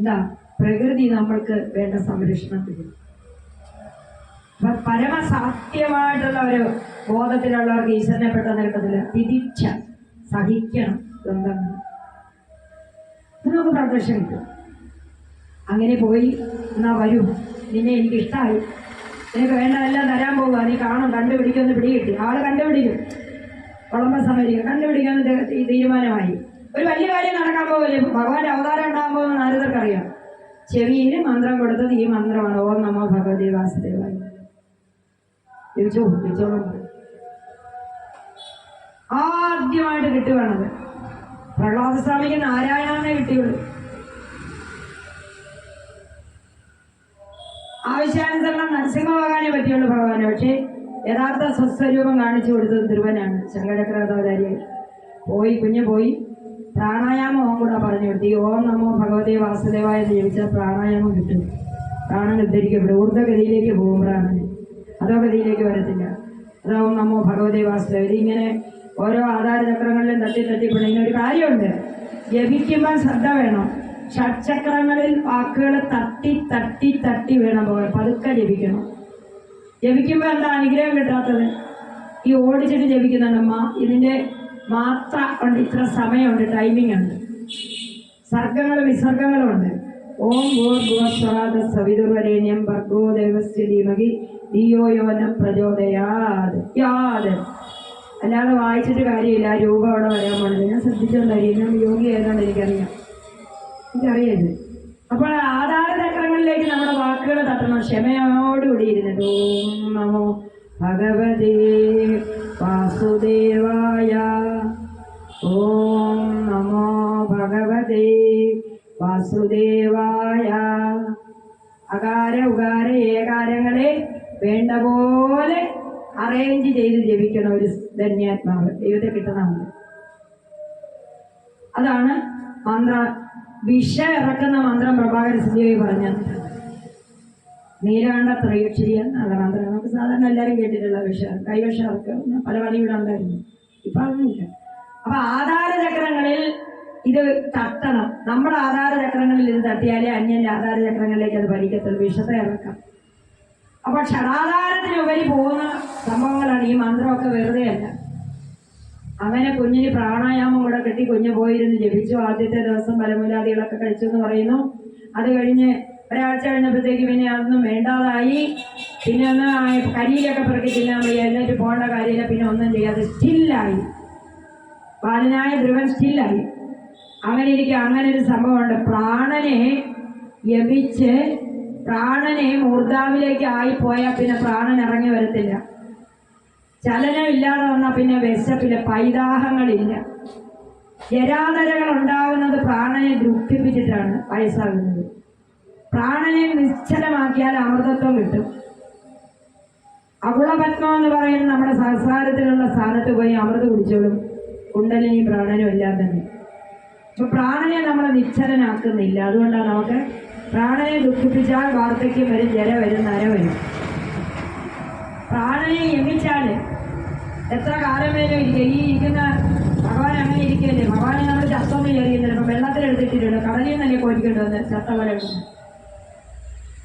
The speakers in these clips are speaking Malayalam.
എന്താ പ്രകൃതി നമ്മൾക്ക് വേണ്ട സംരക്ഷണം തരും. പരമസാധ്യമായിട്ടുള്ള ഒരു ബോധത്തിലുള്ളവർക്ക് ഈശ്വരനെ പെട്ടെന്ന് കിട്ടത്തില്ല. തിരിച്ച സഹിക്കണം ബന്ധങ്ങൾ, നമുക്ക് പ്രദർശനം കിട്ടും. അങ്ങനെ പോയി എന്നാ വരൂ, നിന്നെ എനിക്ക് ഇഷ്ടമായി, നിനക്ക് വേണ്ടതെല്ലാം തരാൻ പോവുക, നീ കാണും, കണ്ടുപിടിക്കുമെന്ന് പിടികിട്ടി. ആള് കണ്ടുപിടിക്കും, കൊളംബസ് അമേരിക്ക കണ്ടുപിടിക്കാമെന്ന് തീരുമാനമായി. ഒരു വലിയ കാര്യം നടക്കാൻ പോകല്ലേ, ഭഗവാന്റെ അവതാരം ഉണ്ടാകാൻ പോകുന്ന നാരദർക്കറിയാം. ചെവിയിൽ മന്ത്രം കൊടുത്തത് ഈ മന്ത്രമാണ്, ഓം നമോ ഭഗവതി വാസുദേവായ. ചോദിച്ചോളം ആദ്യമായിട്ട് കിട്ടുവാണത്. പ്രഹ്ലാദ സ്വാമിക്ക് നാരായണനെ കിട്ടിയുള്ളൂ. ആവശ്യാനുസരണം നരസിംഹ ഭഗവാനെ പറ്റിയുള്ളൂ ഭഗവാന്. പക്ഷേ യഥാർത്ഥ സ്വസ്വരൂപം കാണിച്ചു കൊടുത്തത് ധ്രുവനാണ്, ശങ്കരചക്രവർത്തിയായി. കുഞ്ഞു പോയി പ്രാണായാമം കൂടെ പറഞ്ഞു കൊടുത്തു. ഈ ഓം നമോ ഭഗവതേ വാസുദേവായ എന്ന് ജപിച്ചാൽ പ്രാണായാമം കിട്ടും. പ്രാണൻ ഉദ്ധരിക്കപ്പെടും. ഊർധ്വഗതിയിലേക്ക് പോകും പ്രാണൻ, അതോ ഗതിയിലേക്ക് വരത്തില്ല. അത് ഓം നമോ ഭഗവതേ വാസുദേവ. ഇതിങ്ങനെ ഓരോ ആധാരചക്രങ്ങളിലും തട്ടിപ്പിടുന്ന ഇങ്ങനൊരു കാര്യമുണ്ട്. ജപിക്കുമ്പോൾ ശ്രദ്ധ വേണം. ഷഡ്ചക്രങ്ങളിൽ വാക്കുകൾ തട്ടി തട്ടി തട്ടി വേണം പോകാൻ. പതുക്കെ ജപിക്കണം. ജപിക്കുമ്പോൾ എന്താ അനുഗ്രഹം കിട്ടാത്തത്? ഈ ഓടിച്ചിട്ട് ജപിക്കുന്നുണ്ടമ്മ, ഇതിൻ്റെ മാത്ര ഉണ്ട്, ഇത്ര സമയമുണ്ട്, ടൈമിംഗ് ഉണ്ട്, സർഗങ്ങളും വിസർഗങ്ങളും ഉണ്ട്. ഓം ഭൂർഭുവസ്വരാദ സവിതുർവരേണ്യം ഭർഗോ ദേവസ്യ ധീമഹി ധിയോ യോ ന പ്രചോദയാത്. യാത് അല്ലാതെ വായിച്ചിട്ട് കാര്യമില്ല. ആ രൂപം അവിടെ വരാൻ പാടില്ല. ഞാൻ ശ്രദ്ധിച്ചോണ്ടായിരിക്കും, ഞാൻ യോഗി ആയതുകൊണ്ട് എനിക്കറിയാം. അപ്പോൾ ആധാരചക്രങ്ങളിലേക്ക് നമ്മുടെ വാക്കുകൾ തട്ടണം. ക്ഷമയോടുകൂടി ഇരുന്നിട്ട് ഓം നമോ ഭഗവതേ വാസുദേവായ, ഓം നമോ ഭഗവതേ വാസുദേവായ. അകാര ഉകാര ഏകാരങ്ങളെ വേണ്ട പോലെ അറേഞ്ച് ചെയ്ത് ജപിക്കണം ഒരു ധന്യാത്മാവ്. ദൈവത്തെ കിട്ടണമെന്ന്. അതാണ് മന്ത്ര. വിഷ ഇറക്കുന്ന മന്ത്രം പ്രഭാകര സിദ്ധിയായി പറഞ്ഞത് നീലകണ്ഠ ത്രയക്ഷരി എന്നുള്ള മന്ത്രം. നമുക്ക് സാധാരണ എല്ലാവരും കേട്ടിട്ടുള്ള കൈവശ ഇറക്കുക, പല പണി ഇവിടെ ഉണ്ടായിരുന്നു. ഇപ്പം അതൊന്നുമില്ല. അപ്പൊ ആധാരചക്രങ്ങളിൽ ഇത് തട്ടണം. നമ്മുടെ ആധാരചക്രങ്ങളിൽ ഇത് തട്ടിയാലേ അന്യന്റെ ആധാരചക്രങ്ങളിലേക്ക് അത് വലിക്കത്തുള്ളൂ. വിഷത്തെ ഇറക്കാം. അപ്പോൾ ഷടാധാരത്തിനുപരി പോകുന്ന സംഭവങ്ങളാണ് ഈ മന്ത്രമൊക്കെ. വെറുതെ അല്ല. അങ്ങനെ കുഞ്ഞിന് പ്രാണായാമം കൂടെ കിട്ടി. കുഞ്ഞ് പോയിരുന്ന് ജപിച്ചു. ആദ്യത്തെ ദിവസം ഫലമൂലാദികളൊക്കെ കഴിച്ചു എന്ന് പറയുന്നു. അത് കഴിഞ്ഞ് ഒരാഴ്ച കഴിഞ്ഞപ്പോഴത്തേക്ക് പിന്നെ അതൊന്നും വേണ്ടാതായി. പിന്നെ ഒന്ന് കരിയിലൊക്കെ പിറക്കി തിന്നാൻ വയ്യ, എന്നിട്ട് പോകേണ്ട കാര്യമില്ല. പിന്നെ ഒന്നും ചെയ്യാതെ സ്റ്റില്ലായി. ബാലനായ ധ്രുവൻ സ്റ്റില്ലായി. അങ്ങനെ ഇരിക്കുക. അങ്ങനെ ഒരു സംഭവമുണ്ട്. പ്രാണനെ യമിച്ച് പ്രാണനെ മൂർധാവിലേക്ക് ആയിപ്പോയാൽ പിന്നെ പ്രാണൻ ഇറങ്ങി വരത്തില്ല. ചലനമില്ലാതെ വന്നാൽ പിന്നെ വിശപ്പില്ല, പൈതാഹങ്ങളില്ല. ജരാതരകൾ ഉണ്ടാകുന്നത് പ്രാണനെ ദുഃഖിപ്പിച്ചിട്ടാണ് വയസ്സാകുന്നത്. പ്രാണനെ നിശ്ചലമാക്കിയാൽ അമൃതത്വം കിട്ടും. അകുളപത്മം എന്ന് പറയുന്ന നമ്മുടെ സംസാരത്തിലുള്ള സ്ഥാനത്ത് പോയി അമൃത് കുടിച്ചോളും. കുണ്ടലിനി പ്രാണനും എല്ലാം തന്നെ. അപ്പൊ പ്രാണനെ നമ്മൾ നിശ്ചലനാക്കുന്നില്ല. അതുകൊണ്ടാണ് നമുക്ക് പ്രാണനെ ദുഃഖിപ്പിച്ചാൽ വാർദ്ധക്യം വരും, ജര വരും, നര വരും. പ്രാണനെ യമിച്ചാൽ എത്ര കാലം വരെ ഇരിക്കുക. ഈ ഇരിക്കുന്ന ഭഗവാൻ അങ്ങനെ ഇരിക്കല്ലേ. ഭഗവാനെ നമ്മൾ ചത്തൊന്നും വിചാരിക്കുന്നില്ല. ഇപ്പം വെള്ളത്തിലെടുത്തിട്ടില്ല, കടലിൽ നിന്നല്ലേ കോരിക്കൊണ്ട് വന്ന് ചത്ത പോലെ എടുക്കുന്നു.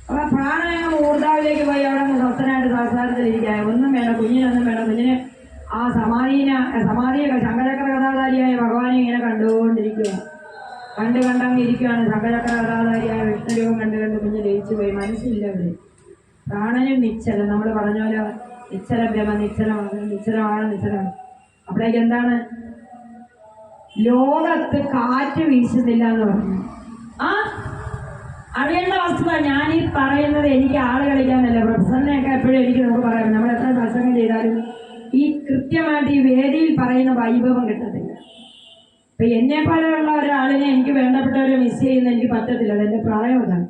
അപ്പൊ പ്രാണനെ ഊർധാവിലേക്ക് പോയി അവിടെ സ്വസ്ഥനായിട്ട് സംസാരത്തിലിരിക്കുക. ഒന്നും വേണ്ട, കുഞ്ഞിനൊന്നും വേണ്ട. കുഞ്ഞിന് ആ സമാധിയെ ശങ്കരചക്ര കഥാധാരിയായ ഭഗവാനെ ഇങ്ങനെ കണ്ടുകൊണ്ടിരിക്കുക. കണ്ടങ്ങ് ഇരിക്കുകയാണ്. ശങ്കരചക്ര കഥാധാരിയായ വിഷ്ണുരൂപം കണ്ട് കുഞ്ഞ് ലയിച്ചു പോയി. മനസ്സില്ല അവിടെ. പ്രാണനും നിശ്ചലം. നമ്മൾ പറഞ്ഞ പോലെ നിശ്ചല ബ്രഹ്മ, നിശ്ചലമാണ്. അപ്പോഴേക്ക് എന്താണ്? ലോകത്ത് കാറ്റ് വീശുന്നില്ല എന്ന് പറഞ്ഞു. അറിയേണ്ട വസ്തുത. ഞാനീ പറയുന്നത് എനിക്ക് ആള് കളിക്കാനല്ല. പ്രൊഫസറിനെയൊക്കെ എപ്പോഴും എനിക്ക് നമുക്ക് പറയാം. നമ്മൾ എത്ര പ്രസംഗം ചെയ്താലും ഈ കൃത്യമായിട്ട് ഈ വേദിയിൽ പറയുന്ന വൈഭവം കിട്ടത്തില്ല. ഇപ്പൊ എന്നെപ്പോലെയുള്ള ഒരാളിനെ എനിക്ക് വേണ്ടപ്പെട്ടവരെ മിസ് ചെയ്യുന്ന എനിക്ക് പറ്റത്തില്ല. അതെന്റെ പ്രായം അതാണ്.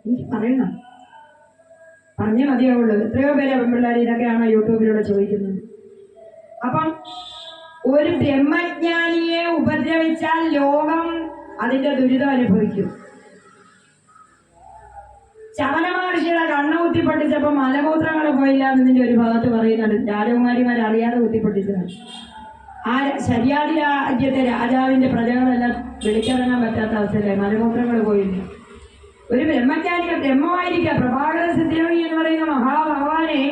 എനിക്ക് പറയണം, പറഞ്ഞേ മതിയാവുള്ളൂ. എത്രയോ പേരെ പെൺപിള്ളേർ ഇതൊക്കെയാണ് യൂട്യൂബിലൂടെ ചോദിക്കുന്നത്. അപ്പം ഒരു ബ്രഹ്മജ്ഞാനിയെ ഉപദ്രവിച്ചാൽ ലോകം അതിന്റെ ദുരിതം അനുഭവിക്കും. ചവന മഹർഷിയുടെ കണ്ണ് കുത്തിപ്പൊട്ടിച്ചപ്പോ മലമൂത്രങ്ങൾ പോയില്ല എന്നതിന്റെ ഒരു ഭാഗത്ത് പറയുന്നുണ്ട്. രാജകുമാരിമാർ അറിയാതെ കുത്തിപ്പൊട്ടിച്ചതാണ്. ആ ശരിയാതി രാജ്യത്തെ രാജാവിന്റെ പ്രജകളെല്ലാം വിളിച്ചിറങ്ങാൻ പറ്റാത്ത അവസ്ഥയിലായി. മലമൂത്രങ്ങൾ പോയില്ല. ഒരു ബ്രഹ്മജ്ഞാനിക ബ്രഹ്മമായിരിക്കുക. പ്രഭാകര സിദ്ധിയോഗി എന്ന് പറയുന്ന മഹാഭഗവാനെ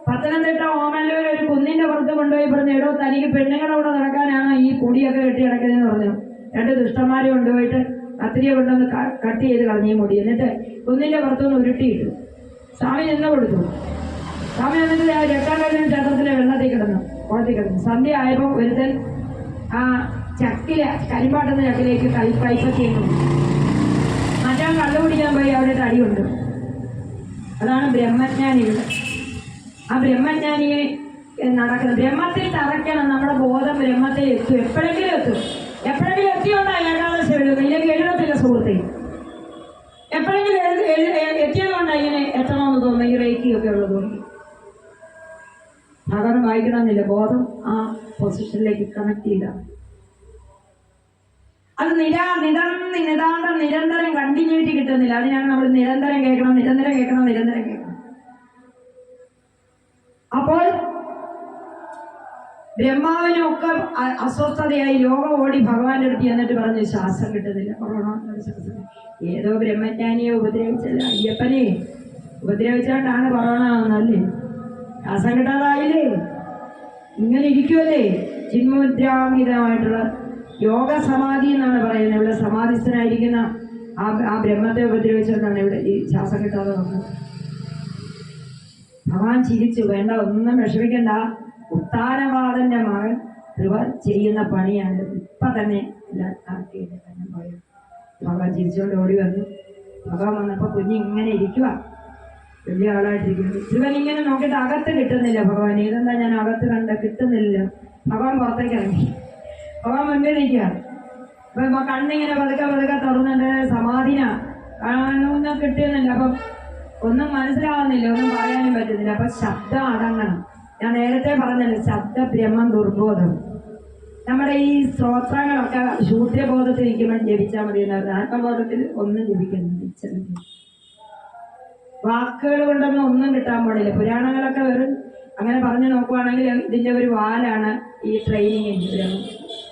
പത്തനംതിട്ട ഓമല്ലൂർ ഒരു കുന്നിന്റെ പുറത്ത് കൊണ്ടുപോയി പറഞ്ഞു, എടോ തനിക്ക് പെണ്ണുങ്ങളോടെ നടക്കാനാണ് ഈ പൊടിയൊക്കെ കെട്ടി കിടക്കുന്നതെന്ന് പറഞ്ഞു. രണ്ട് ദുഷ്ടന്മാരെ കൊണ്ടുപോയിട്ട് കത്തിരിയെ കൊണ്ടുവന്ന് കട്ട് ചെയ്ത് കളഞ്ഞ മുടി, എന്നിട്ട് കുന്നിന്റെ പുറത്തുനിന്ന് ഉരുട്ടിയിട്ടു. സ്വാമി നിന്ന് കൊടുത്തു. സ്വാമി എന്നിട്ട് രക്കാലം ക്ഷേത്രത്തിലെ വെള്ളത്തിൽ കിടന്നു, കുളത്തിൽ കിടന്നു. സന്ധ്യ ആയപ്പോൾ ഒരുത്തൻ ആ ചക്കില കരിമ്പാട്ടുന്ന ചക്കിലേക്ക് കൈപ്പറ്റിയിരുന്നു. മറ്റാൻ കള്ളുപിടിക്കാൻ പോയി അവിടെ അടിയുണ്ട്. അതാണ് ബ്രഹ്മജ്ഞാനികൾ. ആ ബ്രഹ്മജ്ഞാനിയെ നടക്കുന്നത് ബ്രഹ്മത്തിൽ തറയ്ക്കണം. നമ്മുടെ ബോധം ബ്രഹ്മത്തിൽ എത്തും, എപ്പോഴെങ്കിലും എത്തും. എപ്പോഴെങ്കിലും എത്തിയോണ്ടാണ് ഏകാദശി എഴുതുന്നത്, ഇല്ലെങ്കിൽ എഴുതത്തില്ല സുഹൃത്തെ. എപ്പോഴെങ്കിലും എത്തിയതുകൊണ്ടാണ് ഇങ്ങനെ എത്തണമെന്ന് തോന്നുന്നു, ഈ റേക്കിയൊക്കെ ഉള്ളതുകൊണ്ട്. സാധാരണ വായിക്കണമെന്നില്ല, ബോധം ആ പൊസിഷനിലേക്ക് കണക്ട് ചെയ്താണ്. അത് നിതാന്തം നിരന്തരം കണ്ടിന്യൂറ്റി കിട്ടുന്നില്ല. അതിനാണ് നമ്മൾ നിരന്തരം കേൾക്കണം. അപ്പോൾ ബ്രഹ്മാവിനൊക്കെ അസ്വസ്ഥതയായി രോഗം ഓടി ഭഗവാന്റെ അടുത്ത് എന്നിട്ട് പറഞ്ഞു, ശ്വാസം കിട്ടുന്നില്ല, കൊറോണ ശ്വാസം. ഏതോ ബ്രഹ്മജ്ഞാനിയെ ഉപദ്രവിച്ചല്ല, അയ്യപ്പനെ ഉപദ്രവിച്ചുകൊണ്ടാണ് കൊറോണ വന്നല്ലേ, ശ്വാസം കിട്ടാതായില്ലേ, ഇങ്ങനെ ഇരിക്കുമല്ലേ. ചിന്മുദ്രാംഗിതമായിട്ടുള്ള യോഗ സമാധി എന്നാണ് പറയുന്നത്. ഇവിടെ സമാധിസ്ഥനായിരിക്കുന്ന ആ ബ്രഹ്മത്തെ ഉപദ്രവിച്ചുകൊണ്ടാണ് ഇവിടെ ഈ ശ്വാസം കിട്ടാതെ വന്നത്. ഭഗവാൻ ചിരിച്ചു, വേണ്ട, ഒന്നും വിഷമിക്കണ്ട, ഉത്താനവാദന്റെ മകൻ ധ്രുവ ചെയ്യുന്ന പണിയാണ്, ഇപ്പൊ തന്നെ എല്ലാം ആക്കിയിട്ട് തന്നെ പറയും. ഭഗവാൻ ചിരിച്ചുകൊണ്ട് ഓടി വന്നു. ഭഗവാൻ വന്നപ്പോ കുഞ്ഞിങ്ങനെ ഇരിക്കുക, വലിയ ആളായിട്ടിരിക്കുന്നു. ധ്രുവൻ ഇങ്ങനെ നോക്കിയിട്ട് അകത്ത് കിട്ടുന്നില്ല. ഭഗവാൻ ഇതെന്താ ഞാൻ അകത്ത് കണ്ട കിട്ടുന്നില്ല. ഭഗവാൻ പുറത്തേക്ക് ഇറങ്ങി. ഭഗവാൻ മുൻപേ നിൽക്കുക. അപ്പൊ കണ്ണിങ്ങനെ പതുക്കെ തുറന്നിട്ട് സമാധിന കാണുന്ന കിട്ടുന്നില്ല. അപ്പം ഒന്നും മനസ്സിലാവുന്നില്ല, ഒന്നും പറയാനും പറ്റുന്നില്ല. അപ്പൊ ശബ്ദം അടങ്ങണം. ഞാൻ നേരത്തെ പറഞ്ഞല്ലോ, ശബ്ദ ബ്രഹ്മം ദുർബോധം. നമ്മുടെ ഈ സ്ത്രോത്രങ്ങളൊക്കെ ശൂദ്രബോധത്തിൽ ഇരിക്കുമ്പോൾ ജപിച്ചാൽ മതി എന്നായിരുന്നു. ആത്മബോധത്തിൽ ഒന്നും ജപിക്കുന്നില്ല. വാക്കുകൾ കൊണ്ടൊന്നും ഒന്നും കിട്ടാൻ പാടില്ല. പുരാണങ്ങളൊക്കെ വെറും അങ്ങനെ പറഞ്ഞു നോക്കുവാണെങ്കിൽ ഇതിന്റെ ഒരു വാലാണ് ഈ ട്രെയിനിങ്.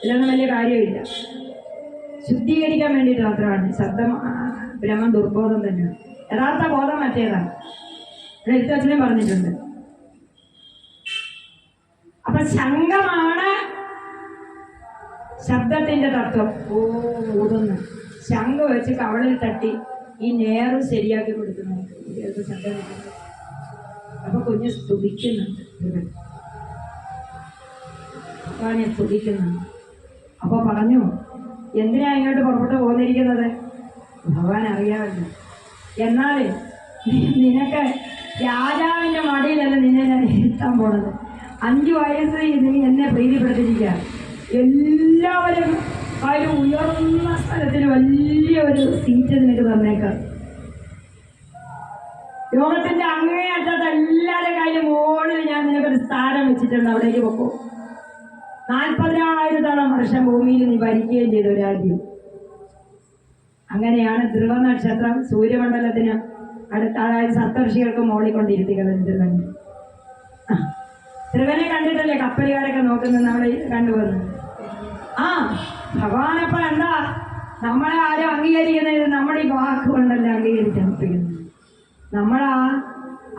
ഇതിലൊന്നും വലിയ കാര്യമില്ല. ശുദ്ധീകരിക്കാൻ വേണ്ടിയിട്ട് മാത്രമാണ്. ശബ്ദം ബ്രഹ്മം ദുർബോധം തന്നെയാണ്. യഥാർത്ഥ ബോധം മറ്റേതാണ്. എഴുത്തച്ഛനും പറഞ്ഞിട്ടുണ്ട്. അപ്പൊ ശംഖമാണ് ശബ്ദത്തിന്റെ തത്വം. ഊതുന്നു ശംഖ് വെച്ച് കവളിൽ തട്ടി ഈ നേറ് ശരിയാക്കി കൊടുക്കുന്നു. ശബ്ദം. അപ്പൊ കുഞ്ഞ് സ്തുതിക്കുന്നുണ്ട്, സ്തുതിക്കുന്നുണ്ട്. അപ്പൊ പറഞ്ഞു, എന്തിനാ ഇങ്ങോട്ട് പുറപ്പെട്ട് പോന്നിരിക്കുന്നത്? ഭഗവാൻ അറിയാമല്ലോ. എന്നാൽ നിനക്ക് രാജാവിന്റെ മടിയിലല്ല നിന്നെ ഞാൻ ഇരുത്താൻ പോണത്. 5 വയസ്സ് നീ എന്നെ പ്രീതിപ്പെടുത്തിയിരിക്കുക. എല്ലാവരും ഒരു ഉയർന്ന സ്ഥലത്തിന് വലിയൊരു സീറ്റ് നിനക്ക് തന്നേക്കാം. ലോകത്തിന്റെ അങ്ങേയറ്റത്ത് എല്ലാവരുടെ കയ്യിലും മുകളിൽ ഞാൻ നിനക്കൊരു സ്ഥാനം വെച്ചിട്ടുണ്ട്, അവിടേക്ക് പൊക്കോ. 40,000 വർഷം ഭൂമിയിൽ നീ ഭരിക്കുകയും ചെയ്ത ഒരു രാജ്യം. അങ്ങനെയാണ് ധ്രുവ നക്ഷത്രം സൂര്യമണ്ഡലത്തിന് അടുത്ത, അതായത് സപ്തർഷികൾക്ക് മോളിക്കൊണ്ടിരുത്തികളെ ധ്രുവൻ. ധ്രുവനെ കണ്ടിട്ടല്ലേ കപ്പലുകാരൊക്കെ നോക്കുന്നത്, നമ്മളെ കണ്ടുവന്നു. ഭഗവാനപ്പ എന്താ നമ്മളെ ആരും അംഗീകരിക്കുന്നത്? നമ്മുടെ ഈ വാക്കുകൊണ്ടല്ലേ അംഗീകരിച്ചർപ്പിക്കുന്നത്. നമ്മളാ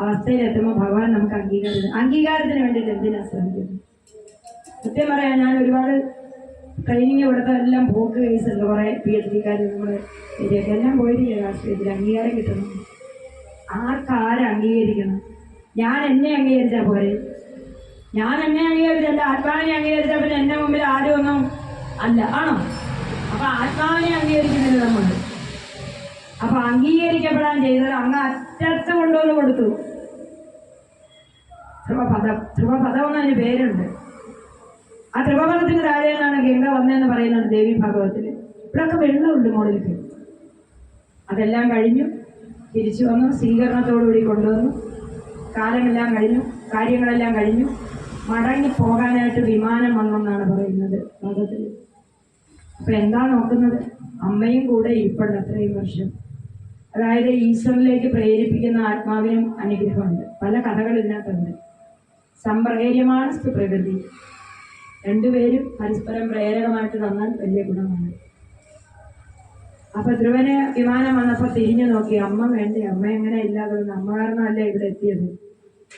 അവസ്ഥയിലെത്തുമ്പോൾ ഭഗവാൻ നമുക്ക് അംഗീകാരത്തിന് വേണ്ടിയിട്ട് എന്തിനാ ശ്രമിക്കുന്നത്? സത്യം പറയാം, ഞാൻ ഒരുപാട് ട്രെയിനിങ് കൊടുത്ത എല്ലാം പോക്ക് കേസുണ്ട്. കുറേ PhD-ക്കാർ നമ്മുടെ ഏരിയയൊക്കെ എല്ലാം പോയിരിക്കുക. രാഷ്ട്രീയത്തിൽ അംഗീകാരം കിട്ടണം. ആർക്കാരംഗീകരിക്കണം? ഞാൻ എന്നെ അംഗീകരിച്ചാൽ പോരെ? ഞാൻ എന്നെ അംഗീകരിച്ചല്ല, ആത്മാവിനെ അംഗീകരിച്ചാൽ പിന്നെ എന്റെ മുമ്പിൽ ആരും ഒന്നും അല്ല, ആണോ? അപ്പൊ ആത്മാവിനെ അംഗീകരിക്കുന്നില്ല നമ്മൾ. അപ്പൊ അംഗീകരിക്കപ്പെടാൻ ചെയ്തത് അങ്ങ് അറ്റത്ത് കൊണ്ടുവന്ന് കൊടുത്തു. ധ്രുവപദം എന്നതിന് പേരുണ്ട്. ആ ധ്രുവപദത്തിന് താഴെ നിന്നാണ് ഗംഗ വന്നതെന്ന് പറയുന്നത് ദേവി ഭാഗവത്തില്. ഇവിടെയൊക്കെ വെള്ളമുണ്ട് മുകളിലേക്ക്. അതെല്ലാം കഴിഞ്ഞു, തിരിച്ചു വന്നു, സ്വീകരണത്തോടുകൂടി കൊണ്ടുവന്നു. കാലമെല്ലാം കഴിഞ്ഞു, കാര്യങ്ങളെല്ലാം കഴിഞ്ഞു. മടങ്ങി പോകാനായിട്ട് വിമാനം വന്നെന്നാണ് പറയുന്നത് ഭാഗത്തിൽ. അപ്പൊ എന്താ നോക്കുന്നത്? അമ്മയും കൂടെ ഇരിപ്പുണ്ട് അത്രയും വർഷം. അതായത് ഈശ്വരനിലേക്ക് പ്രേരിപ്പിക്കുന്ന ആത്മാവിനും അനുഗ്രഹമുണ്ട്. പല കഥകൾ ഇതിനകത്തുണ്ട്. സംപ്രേര്യമാണ് പ്രകൃതി. രണ്ടുപേരും പരസ്പരം പ്രേരകമായിട്ട് തന്നാൽ വലിയ ഗുണമാണ്. അപ്പൊ ധ്രുവന് വിമാനം വന്നപ്പോ തിരിഞ്ഞു നോക്കി, അമ്മ വേണ്ടേ, അമ്മ എങ്ങനെ ഇല്ലാതെ അമ്മ കാരണമല്ലേ ഇവിടെ എത്തിയത്.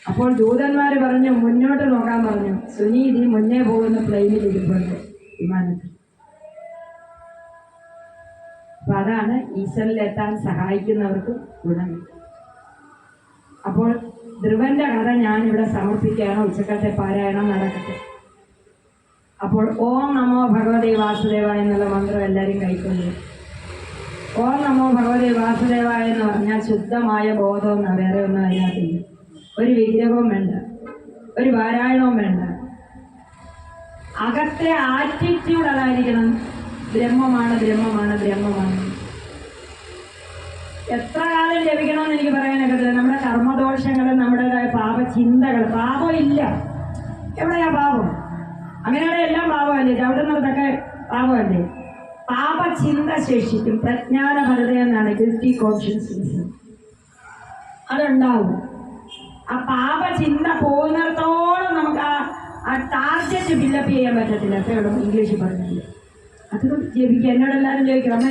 അപ്പോൾ ദൂതന്മാര് പറഞ്ഞു മുന്നോട്ട് നോക്കാൻ പറഞ്ഞു. സുനീതി മുന്നേ പോകുന്ന പ്ലെയിനിൽ ഇരിപ്പുണ്ട് വിമാനത്തിൽ. അപ്പൊ അതാണ് ഈശ്വരനിലെത്താൻ സഹായിക്കുന്നവർക്ക് ഗുണം. അപ്പോൾ ധ്രുവന്റെ കഥ ഞാനിവിടെ സമർപ്പിക്കുകയാണ്. ഉച്ചക്കത്തെ പാരായണം നടക്കട്ടെ. അപ്പോൾ ഓം നമോ ഭഗവതേ വാസുദേവായ എന്നുള്ള മന്ത്രം എല്ലാവരും കൈക്കൊള്ളു. ഓം നമോ ഭഗവതേ വാസുദേവായ എന്ന് പറഞ്ഞാൽ ശുദ്ധമായ ബോധം എന്നാ, വേറെ ഒന്നും അതിനകത്തില്ല. ഒരു വിഗ്രഹവും വേണ്ട, ഒരു പാരായണവും വേണ്ട. അകത്തെ ആറ്റിറ്റ്യൂഡ് അതായിരിക്കണം, ബ്രഹ്മമാണ് ബ്രഹ്മമാണ് ബ്രഹ്മമാണ്. എത്ര കാലം ജപിക്കണമെന്ന് എനിക്ക് പറയാനൊക്കത്തില്ല. നമ്മുടെ കർമ്മദോഷങ്ങൾ, നമ്മുടേതായ പാപചിന്തകൾ, പാപം ഇല്ല. എവിടെയാ പാപം? അങ്ങനെയുള്ള എല്ലാം പാപമല്ലേ, ചവിടുന്നിടത്തൊക്കെ പാപമല്ലേ. പാപചിന്ത ശേഷിക്കും. പ്രജ്ഞാനഭരത എന്നാണ് ഗിൽറ്റി കോൺഷ്യൻസ്, അതുണ്ടാവും. ആ പാപചിന്ത പോകുന്നിടത്തോളം നമുക്ക് ആ ടാർഗറ്റ് ഫില്ലപ്പ് ചെയ്യാൻ പറ്റത്തില്ല. എപ്പോഴും ഇംഗ്ലീഷിൽ പറഞ്ഞില്ല. അതുകൊണ്ട് ജപിക്കുക. എന്നോട് എല്ലാവരും ചോദിക്കും, അമ്മ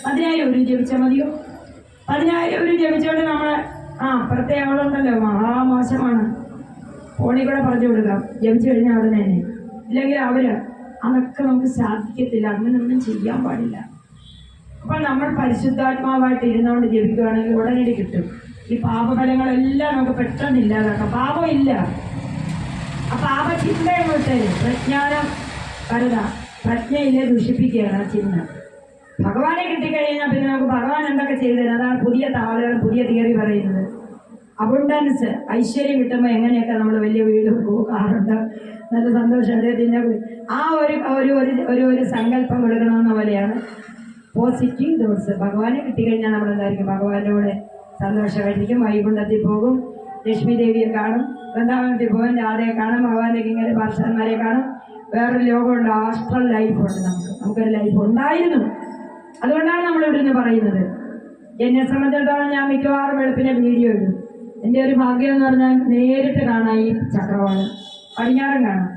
10,000 ഒരു ജപിച്ചാൽ മതിയോ? 10,000 ഒരു ജപിച്ചോണ്ട് നമ്മൾ അപ്പുറത്തെ ആളുണ്ടല്ലോ മഹാമോശമാണ്, ഫോണിൽ കൂടെ പറഞ്ഞു കൊടുക്കാം, ജപിച്ചു കഴിഞ്ഞാൽ അവിടെ തന്നെ. ഇല്ലെങ്കിൽ അതൊക്കെ നമുക്ക് സാധിക്കത്തില്ല, അങ്ങനെയൊന്നും ചെയ്യാൻ പാടില്ല. അപ്പം നമ്മൾ പരിശുദ്ധാത്മാവായിട്ട് ഇരുന്നുകൊണ്ട് ജപിക്കുകയാണെങ്കിൽ ഉടനടി കിട്ടും. ഈ പാപഫലങ്ങളെല്ലാം നമുക്ക് പെട്ടെന്ന് ഇല്ലാതാക്കാം. പാപം ഇല്ല. ആ പാപചിന്തയെ വിട്ടേര്. പ്രജ്ഞാനം കരുത, പ്രജ്ഞയിലെ ദുഷിപ്പിക്കുകയാണ് ആ ചിന്ത. ഭഗവാനെ കിട്ടിക്കഴിഞ്ഞാൽ പിന്നെ നമുക്ക് ഭഗവാൻ എന്തൊക്കെ ചെയ്തു തരും. അതാണ് പുതിയ താളുകൾ, പുതിയ തിയറി പറയുന്നത്. അബുണ്ടൻസ്, ഐശ്വര്യം കിട്ടുമ്പോൾ എങ്ങനെയൊക്കെ നമ്മൾ വലിയ വീട് കാറുണ്ട്, നല്ല സന്തോഷം പിന്നെ ആ ഒരു സങ്കല്പം കൊടുക്കണമെന്ന പോലെയാണ് പോസിറ്റീവ് തോട്ട്സ്. ഭഗവാനെ കിട്ടിക്കഴിഞ്ഞാൽ നമ്മൾ എന്തായിരിക്കും, ഭഗവാനോട് സന്തോഷമായിരിക്കും. വൈകുണ്ഠത്തിൽ പോകും, ലക്ഷ്മി ദേവിയെ കാണും, വൃന്ദാവനത്തിൽ പോകും, രാധയെ കാണും, ഭഗവാന്റെ ഇങ്ങനെ പാർഷന്മാരെ കാണും. വേറൊരു ലോകമുണ്ട്, ആസ്ട്രൽ ലൈഫുണ്ട്. നമുക്കൊരു ലൈഫ് ഉണ്ടായിരുന്നു. അതുകൊണ്ടാണ് നമ്മൾ ഇവിടുന്ന് പറയുന്നത്. എന്നെ സംബന്ധിച്ചിടത്തോളം ഞാൻ മിക്കവാറും വെളുപ്പിനെ വീഡിയോ ഇടും. എൻ്റെ ഒരു ഭാഗ്യം എന്ന് പറഞ്ഞാൽ നേരിട്ട് കാണാം ഈ ചക്രവാളം, പടിഞ്ഞാറും കാണാം.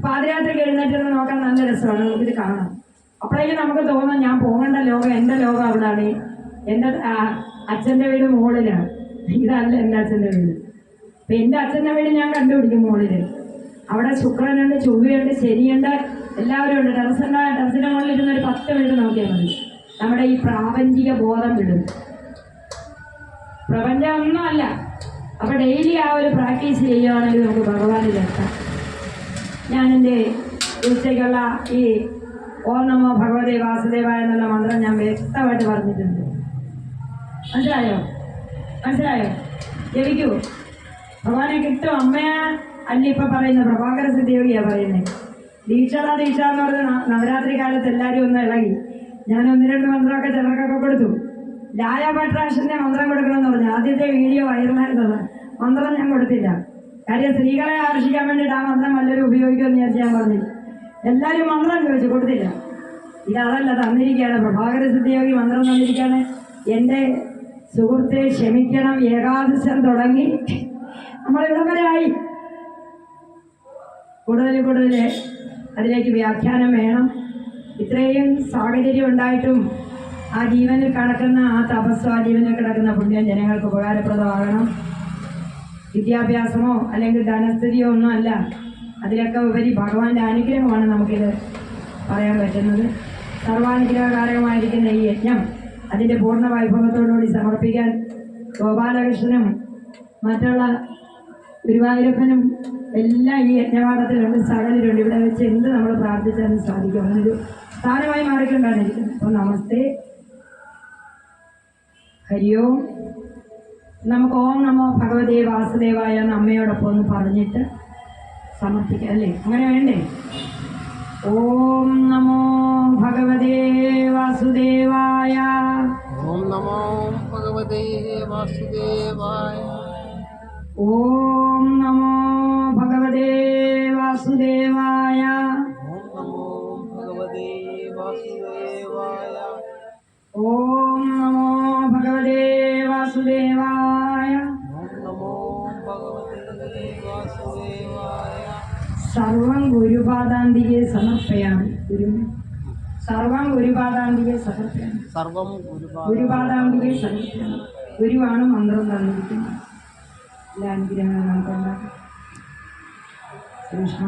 പാതിരാത്രിക്ക് എഴുന്നേറ്റ് നോക്കാൻ നല്ല രസമാണ്, നമുക്കിത് കാണാം. അപ്പോഴേക്കും നമുക്ക് തോന്നും ഞാൻ പോകേണ്ട ലോകം, എൻ്റെ ലോകം അവിടാണ്. എൻ്റെ അച്ഛൻ്റെ വീട് മുകളിലാണ്, ഇതല്ല എൻ്റെ അച്ഛൻ്റെ വീട്. അപ്പം എൻ്റെ അച്ഛൻ്റെ വീട് ഞാൻ കണ്ടുപിടിക്കും മുകളിൽ. അവിടെ ശുക്രനുണ്ട്, ചൊവ്വയുണ്ട്, ശനിയുണ്ട്, എല്ലാവരും ഉണ്ട്. ടെറസിൻ്റെ മുകളിൽ ഇരുന്ന് ഒരു 10 മിനിറ്റ് നോക്കിയാൽ മതി. നമ്മുടെ ഈ പ്രാപഞ്ചിക ബോധം വിടും. പ്രപഞ്ചം ഒന്നുമല്ല. അപ്പോൾ ഡെയിലി ആ ഒരു പ്രാക്ടീസ് ചെയ്യുകയാണെങ്കിൽ നമുക്ക് ഭഗവാനിലെത്താം. ഞാനെൻ്റെ ഉച്ചയ്ക്കുള്ള ഈ ഓം നമോ ഭഗവതേ വാസുദേവായ എന്നുള്ള മന്ത്രം ഞാൻ വ്യക്തമായിട്ട് പറഞ്ഞിട്ടുണ്ട്. മനസ്സിലായോ? ജപിക്കൂ. ഭഗവാനെ കിട്ടും. അമ്മയാ അല്ല ഇപ്പം പറയുന്നത്, പ്രഭാകര സിദ്ധിയോഗിയാണ് പറയുന്നത്. ദീക്ഷ എന്ന് പറഞ്ഞ നവരാത്രി കാലത്ത് എല്ലാവരും ഒന്ന് ഇളകി. ഞാൻ 1-2 മന്ത്രമൊക്കെ ചിലർക്കൊക്കെ കൊടുത്തു. ലായ ഭട്രാശന്റെ മന്ത്രം കൊടുക്കണമെന്ന് പറഞ്ഞു. ആദ്യത്തെ വീഡിയോ വൈറലായിരുന്നത്. മന്ത്രം ഞാൻ കൊടുത്തില്ല. കാര്യം സ്ത്രീകളെ ആകർഷിക്കാൻ വേണ്ടിയിട്ട് ആ മന്ത്രം വല്ലവരും ഉപയോഗിക്കുമെന്ന് വിചാരിച്ച് ഞാൻ പറഞ്ഞു. എല്ലാവരും മന്ത്രം ചോദിച്ചു, കൊടുത്തില്ല. ഇതല്ല തന്നിരിക്കുകയാണ്, പ്രഭാകര സിദ്ധിയോഗി മന്ത്രം തന്നിരിക്കുകയാണ്. എൻ്റെ സുഹൃത്തെ ക്ഷമിക്കണം, ഏകാദശം തുടങ്ങി നമ്മളിവിടം വരെ ആയി. കൂടുതൽ അതിലേക്ക് വ്യാഖ്യാനം വേണം. ഇത്രയും സാഹചര്യം ഉണ്ടായിട്ടും ആ ജീവനിൽ കിടക്കുന്ന ആ തപസ്സോ, ആ ജീവനിൽ കിടക്കുന്ന പുണ്യം ജനങ്ങൾക്ക് ഉപകാരപ്രദമാകണം. വിദ്യാഭ്യാസമോ അല്ലെങ്കിൽ ധനസ്ഥിതിയോ ഒന്നും അല്ല, അതിലൊക്കെ ഉപരി ഭഗവാന്റെ അനുഗ്രഹമാണ് നമുക്കിത് പറയാൻ പറ്റുന്നത്. സർവാനുഗ്രഹകാരകമായിരിക്കുന്ന ഈ യജ്ഞം അതിൻ്റെ പൂർണ്ണ വൈഭവത്തോടുകൂടി സമർപ്പിക്കാൻ ഗോപാലകൃഷ്ണനും മറ്റുള്ള ഗുരുവായൂരപ്പനും എല്ലാം ഈ യജ്ഞപാഠത്തിലുണ്ട്, സകലരുണ്ട്. ഇവിടെ വെച്ച് എന്ത് നമ്മൾ പ്രാർത്ഥിച്ചാലും സാധിക്കും. അങ്ങനൊരു സ്ഥാനമായി മാറിക്കൊണ്ടാണ് ഇരിക്കുന്നത്. അപ്പോൾ നമസ്തേ, ഹരിയോ. നമുക്ക് ഓം നമോ ഭഗവതേ വാസുദേവായ എന്ന അമ്മയോടൊപ്പം ഒന്ന് പറഞ്ഞിട്ട് സമർപ്പിക്കാം, അല്ലേ? അങ്ങനെ വേണ്ടേ? ഓം നമോ ഭഗവതേ വാസുദേവായ. ഓം നമോ ഭഗവതേ വാസുദേവായ. ഓം നമോ ഭഗവതേ വാസുദേവായ. ഓം നമോ ഭഗവതേ വാസുദേവായ. ഓം നമോ ഭഗവതേ വാസുദേവായ. ഓം നമോ ഭഗവതേ വാസുദേവായ. സർവം ഗുരുപാദാന്തികെ സമർപ്പയാമി. സർവം ഗുരുപാദാന്തികെ സമർപ്പയാമി. സർവം ഗുരുപാദാംബുകെ സമർപ്പണം. ഗുരുവാണ് മന്ത്രം തന്നിരിക്കുന്നത്. എല്ലാ അനുഗ്രഹങ്ങളും നമുക്കുണ്ടാകും. കൃഷ്ണ